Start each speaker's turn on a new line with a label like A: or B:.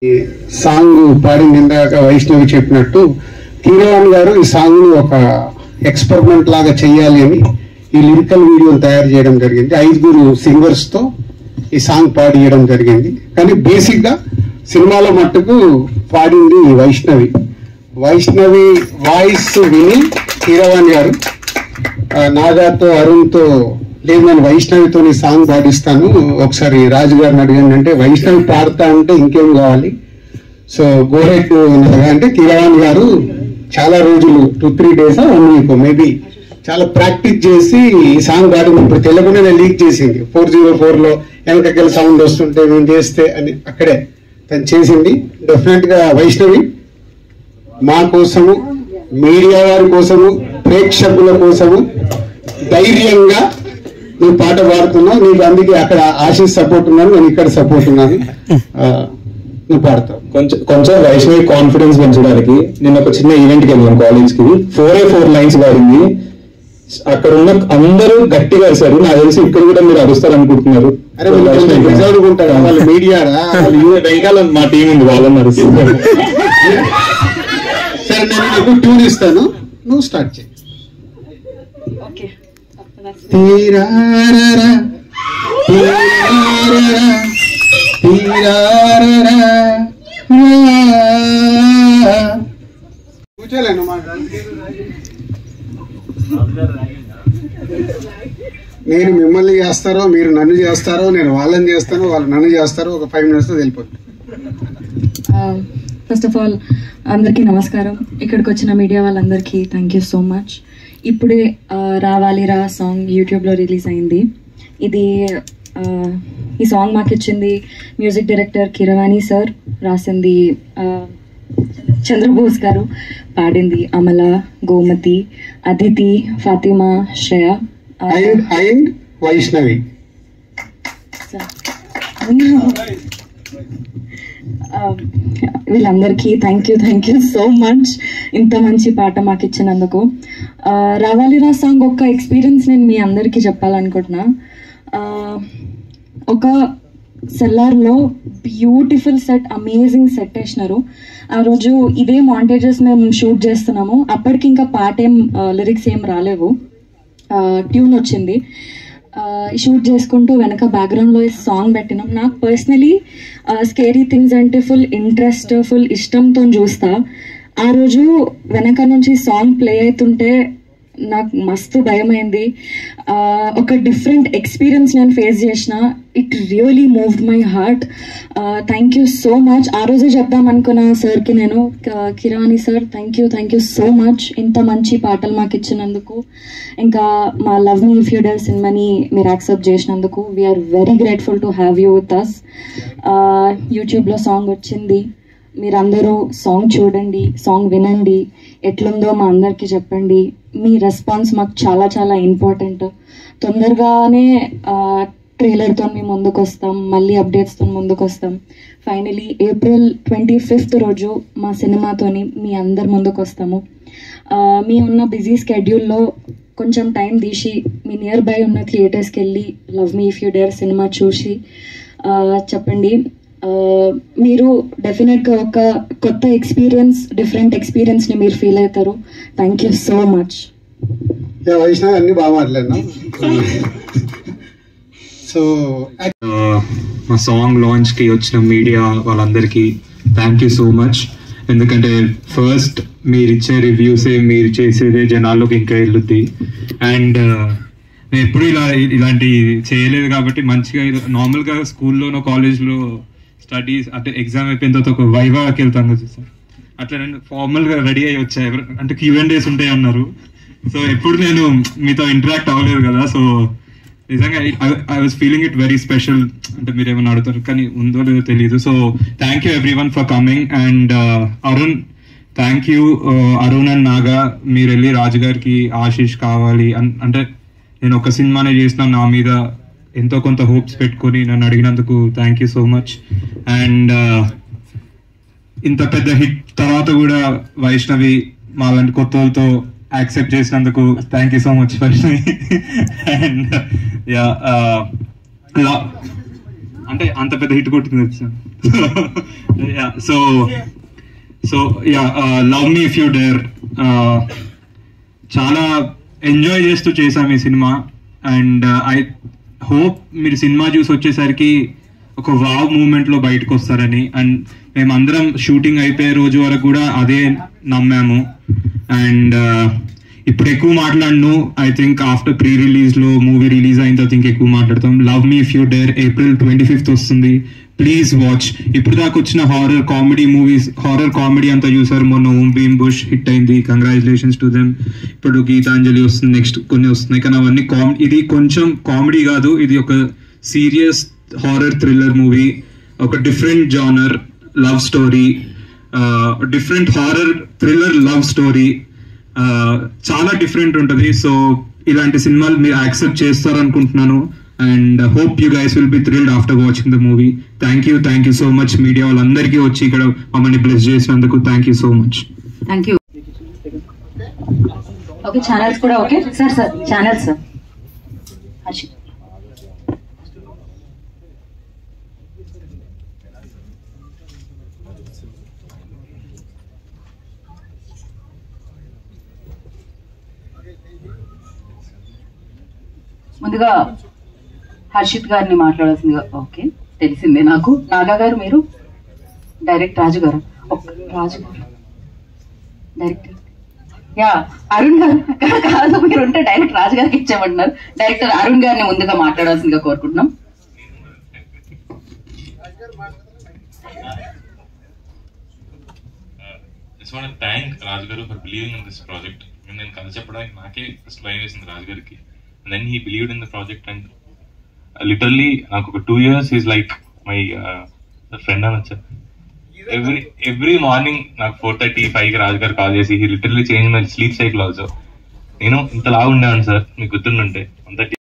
A: Song పాడింది ఇందాక వైష్ణవి చెప్పినట్టు కీరవాణి గారు ఈ సాంగ్ ని ఒక ఎక్స్పెరిమెంట్ లాగా చేయాలి అని ఈ లిరికల్ వీడియోని తయారు చేయడం జరిగింది. 5 సింగర్స్ తో ఈ సాంగ్ పాడియడం జరిగింది. కానీ బేసిక్ గా సినిమాలో మట్టుకు పాడింది వైష్ణవి వాయిస్ విని కీరవాణి గారు నాగాతో అరుణ్తో లేదు నేను వైష్ణవితో ఈ సాంగ్ పాడిస్తాను, ఒకసారి రాజు గారిని అడిగాను అంటే వైష్ణవి పాడతా అంటే ఇంకేం కావాలి, సో గోహెడ్ అంటే కీరవాణి గారు చాలా రోజులు 2-3 days 1 week మేబీ చాలా ప్రాక్టీస్ చేసి ఈ సాంగ్ పాడింది. ఇప్పుడు తెలుగునే లీక్ చేసింది 404లో వెనకకెళ్ళి సౌండ్ వస్తుంటే నేను చేస్తే అని అక్కడే తను చేసింది. డెఫినెట్ గా వైష్ణవి మా కోసము, మీడియా వారి కోసము, ప్రేక్షకుల కోసము ధైర్యంగా నువ్వు పాట పాడుతున్నావు. నీకు అందుకే అక్కడ ఆశీష్ సపోర్ట్ ఉన్నాను, నేను ఇక్కడ సపోర్ట్ ఉన్నాను. నువ్వు పాడతావు.
B: కొంచెం వైష్ణవి కాన్ఫిడెన్స్ పెంచడానికి నేను ఒక చిన్న ఈవెంట్కి వెళ్ళాను కాలేజ్ కి. 4 lines పాడింది. అక్కడ ఉన్న అందరూ గట్టిగా వేశారు. నాకు తెలిసి ఇక్కడ కూడా మీరు అరుస్తారు అనుకుంటున్నారు.
A: అరే రిజర్వ్ ఉంటారు వాళ్ళు మీడియా
B: వెనకాల మా టీం ఉంది, వాళ్ళని అరుస్తారు.
A: సరే నేను నీకు ట్యూన్ ఇస్తాను, నువ్వు స్టార్ట్ చేయి. కూర్చోలేను నేను మిమ్మల్ని చేస్తారో మీరు నన్ను చేస్తారో, నేను వాళ్ళని చేస్తానో వాళ్ళు నన్ను చేస్తారో, ఒక 5 minutes వెళ్ళిపోతుంది.
C: ఫస్ట్ ఆఫ్ ఆల్ అందరికీ నమస్కారం. ఇక్కడికి వచ్చిన మీడియా వాళ్ళందరికీ థ్యాంక్ యూ సో మచ్. ఇప్పుడే రావాలిరా సాంగ్ యూట్యూబ్లో రిలీజ్ అయింది. ఈ సాంగ్ మాకు ఇచ్చింది మ్యూజిక్ డైరెక్టర్ కీరవాణి సార్, రాసింది చంద్రబోస్ గారు, పాడింది అమల, గోమతి, అదితి, ఫాతిమా, శ్రేయ
A: అండ్ వైష్ణవి.
C: వీళ్ళందరికీ థ్యాంక్ యూ సో మచ్. ఇంత మంచి పాట మాకు ఇచ్చినందుకు. రావాలిరా సాంగ్ ఒక ఎక్స్పీరియన్స్ నేను మీ అందరికీ చెప్పాలనుకుంటున్నా. ఒక సెల్లార్లో బ్యూటిఫుల్ సెట్, అమేజింగ్ సెట్ వేసినారు. ఆ రోజు ఇదే మాంటేజెస్ మేము షూట్ చేస్తున్నాము. అప్పటికి ఇంకా పాట లిరిక్స్ ఏం రాలేవు, ట్యూన్ వచ్చింది. షూట్ చేసుకుంటూ వెనక బ్యాక్గ్రౌండ్లో సాంగ్ పెట్టినాం. నాకు పర్సనలీ స్కేరీ థింగ్స్ అంటే ఫుల్ ఇంట్రెస్ట్, ఫుల్ ఇష్టంతో చూస్తా. ఆ రోజు వెనక నుంచి సాంగ్ ప్లే అవుతుంటే నాకు మస్తు భయమైంది. ఒక డిఫరెంట్ ఎక్స్పీరియన్స్ నేను ఫేస్ చేసిన. It really moved my heart. Thank you so much. ఆ రోజే చెప్దాం అనుకున్న సార్కి నేను, కిరాణి sir thank you so much ఇంత మంచి పాటలు మాకు ఇచ్చినందుకు. ఇంకా మా love me if you dare సినిమాని మీరు యాక్సెప్ట్ చేసినందుకు we're very grateful to have you with us. యూట్యూబ్లో సాంగ్ వచ్చింది, మీరందరూ సాంగ్ చూడండి, సాంగ్ వినండి, ఎట్లుందో మా అందరికీ చెప్పండి. మీ రెస్పాన్స్ మాకు చాలా చాలా ఇంపార్టెంట్. తొందరగానే ట్రైలర్తో మేము ముందుకు వస్తాం, మళ్ళీ అప్డేట్స్తో ముందుకు వస్తాం. ఫైనలీ April 25th రోజు మా సినిమాతోని మీ అందరి ముందుకు వస్తాము. మీ ఉన్న బిజీ స్కెడ్యూల్లో కొంచెం టైం తీసి మీ నియర్ బై ఉన్న థియేటర్స్కి వెళ్ళి love me if you dare cinema చూసి చెప్పండి. మీరు డెఫినెట్గా ఒక కొత్త ఎక్స్పీరియన్స్, డిఫరెంట్ ఎక్స్పీరియన్స్ని మీరు ఫీల్ అవుతారు. Thank you so much.
A: Vaishnav అన్ని బాగా మాట్లాడినా. సో
B: మా సాంగ్ లాంచ్కి వచ్చిన మీడియా వాళ్ళందరికీ థ్యాంక్ యూ సో మచ్. ఎందుకంటే ఫస్ట్ మీరు ఇచ్చే రివ్యూసే, మీరు చేసేదే జనాల్లోకి ఇంకా వెళ్ళుద్ది. అండ్ నేను ఎప్పుడు ఇలాంటి చేయలేదు కాబట్టి మంచిగా నార్మల్గా స్కూల్లోనో కాలేజ్లో స్టడీస్ అంటే ఎగ్జామ్ అయిపోయిన తర్వాత ఒక వైవాకి వెళ్తాను కదా సార్, అట్లా నేను ఫార్మల్గా రెడీ అయ్యి వచ్చాయి. అంటే Q&As ఉంటాయి అన్నారు. సో ఎప్పుడు నేను మీతో ఇంటరాక్ట్ అవ్వలేదు కదా, సో నిజంగా I was feeling it very special. అంటే మీరు ఏమైనా అడుగుతారు కానీ ఉందో లేదో తెలియదు. So thank you everyone for coming. And Arun thank you. Arun and Naga మీరు వెళ్ళి రాజు గారికి ఆశీష్ కావాలి అంటే నేను ఒక సినిమానే చేసిన, నా మీద ఎంతో కొంత హోప్స్ పెట్టుకొని నన్ను అడిగినందుకు thank you so much. And ఇంత పెద్ద హిట్ తర్వాత కూడా వైష్ణవి మా లాంటి కొత్త వాళ్ళతో యాక్సెప్ట్ చేసినందుకు thank you so much Vaishnavi. And అంటే అంత పెద్ద హిట్ కొట్టింది sir. Love me if you dare చాలా ఎంజాయ్ చేస్తూ చేసాం ఈ సినిమా. అండ్ ఐ హోప్ మీరు సినిమా చూసి వచ్చేసరికి ఒక వావ్ మూమెంట్ లో బయటకు వస్తారని. అండ్ మేమందరం షూటింగ్ అయిపోయే రోజు వరకు కూడా అదే నమ్మాము. అండ్ ఇప్పుడు ఎక్కువ మాట్లాడను. I think after pre release లో మూవీ రిలీజ్ అయిన తర్వాత ఇంకెక్కువ మాట్లాడతాం. Love me if you dare April 25th వస్తుంది. Please watch. ఇప్పుడు దాకా వచ్చిన horror comedy movies, horror comedy అంతా చూసారు. మొన్న ఓం భీమ్ బుష్ హిట్ అయింది, కంగ్రాచులేషన్స్ టు దెమ్. ఇప్పుడు గీతాంజలి వస్తుంది, నెక్స్ట్ కొన్ని వస్తున్నాయి. కానీ అవన్నీ ఇది కొంచెం కామెడీ కాదు, ఇది ఒక సీరియస్ హారర్ థ్రిల్లర్ మూవీ. ఒక different genre love story, different horror thriller love story, చాలా డిఫరెంట్ ఉంటుంది. సో ఇలాంటి సినిమాలు మీరు యాక్సెప్ట్ చేస్తారనుకుంటున్నాను. And hope you guys will be thrilled after watching the movie. Thank you so much media వాళ్ళందరికీ వచ్చి ఇక్కడ మమ్మల్ని బ్లెస్ చేసినందుకు thank you so much.
D: Thank you. Okay, channels కూడా okay sir. Channels sir Harshith. ముందుగా హర్షిత్ గారిని మాట్లాడాల్సిందిగా. ఓకే, తెలిసిందే నాకు. నాగా గారు, మీరు డైరెక్ట్. రాజు గారు, రాజు గారు డైరెక్టర్. అరుణ్ గారు కాదు, మీరు ఉంటే డైరెక్ట్ రాజు గారికి ఇచ్చామంటున్నారు. డైరెక్టర్ అరుణ్ గారిని ముందుగా మాట్లాడాల్సిందిగా కోరుకుంటున్నాం.
E: థ్యాంక్ రాజు గారు for believing in this project. నేను కథ చెప్పడానికి నాకే ఫస్ట్ భయం వేసింది రాజు గారికి. Then he believed in the project. And literally నాకు ఒక 2 years is like my friend అని వచ్చారు. ఎవ్రీ మార్నింగ్ నాకు 4:35 రాజు గారు కాల్ చేసి he literally change my sleep cycle also. నేను ఇంతలా ఉండేవాను సార్, మీకు గుర్తుండుంటే. అంత